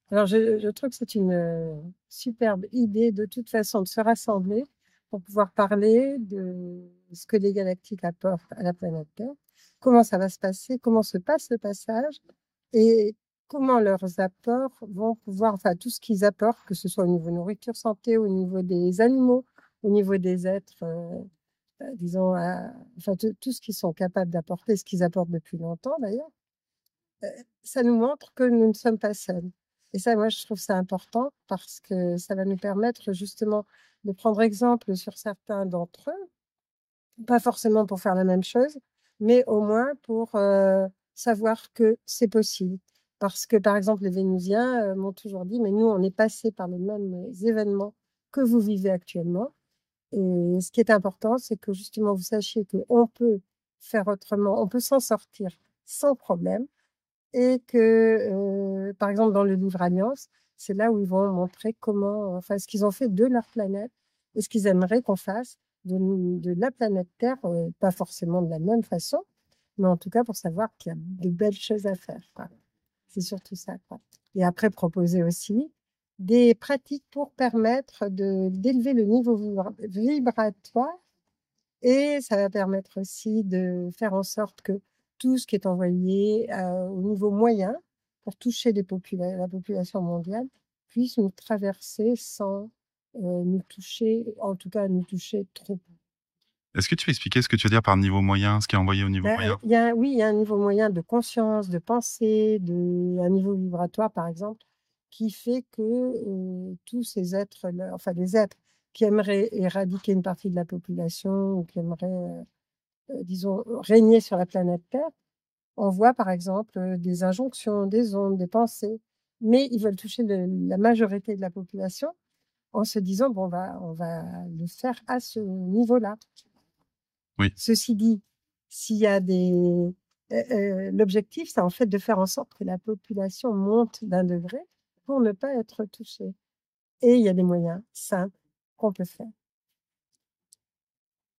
Alors, je trouve que c'est une superbe idée de toute façon de se rassembler pour pouvoir parler de ce que les galactiques apportent à la planète Terre, comment ça va se passer, comment se passe le passage et comment leurs apports vont pouvoir, enfin tout ce qu'ils apportent, que ce soit au niveau nourriture, santé, au niveau des animaux, au niveau des êtres, disons, enfin tout ce qu'ils sont capables d'apporter, ce qu'ils apportent depuis longtemps d'ailleurs, ça nous montre que nous ne sommes pas seuls. Et ça, moi, je trouve ça important parce que ça va nous permettre justement de prendre exemple sur certains d'entre eux, pas forcément pour faire la même chose, mais au moins pour savoir que c'est possible. Parce que, par exemple, les Vénusiens m'ont toujours dit, mais nous, on est passé par les mêmes événements que vous vivez actuellement. Et ce qui est important, c'est que justement, vous sachiez qu'on peut faire autrement, on peut s'en sortir sans problème et que, par exemple, dans le livre Alliance, c'est là où ils vont montrer comment, enfin, ce qu'ils ont fait de leur planète et ce qu'ils aimeraient qu'on fasse de la planète Terre, pas forcément de la même façon, mais en tout cas pour savoir qu'il y a de belles choses à faire, quoi. C'est surtout ça, quoi. Et après, proposer aussi des pratiques pour permettre d'élever le niveau vibratoire et ça va permettre aussi de faire en sorte que tout ce qui est envoyé au niveau moyen pour toucher la population mondiale puisse nous traverser sans nous toucher, en tout cas nous toucher trop. Est-ce que tu peux expliquer ce que tu veux dire par niveau moyen, ce qui est envoyé au niveau moyen? Oui, il y a un niveau moyen de conscience, de pensée, un niveau vibratoire par exemple, qui fait que tous ces êtres, enfin les êtres qui aimeraient éradiquer une partie de la population ou qui aimeraient disons, régner sur la planète Terre, on voit par exemple des injonctions, des ondes, des pensées, mais ils veulent toucher la majorité de la population en se disant, bon, on va le faire à ce niveau-là. Oui. Ceci dit, s'il y a l'objectif, c'est en fait de faire en sorte que la population monte d'un degré pour ne pas être touchée. Et il y a des moyens simples qu'on peut faire.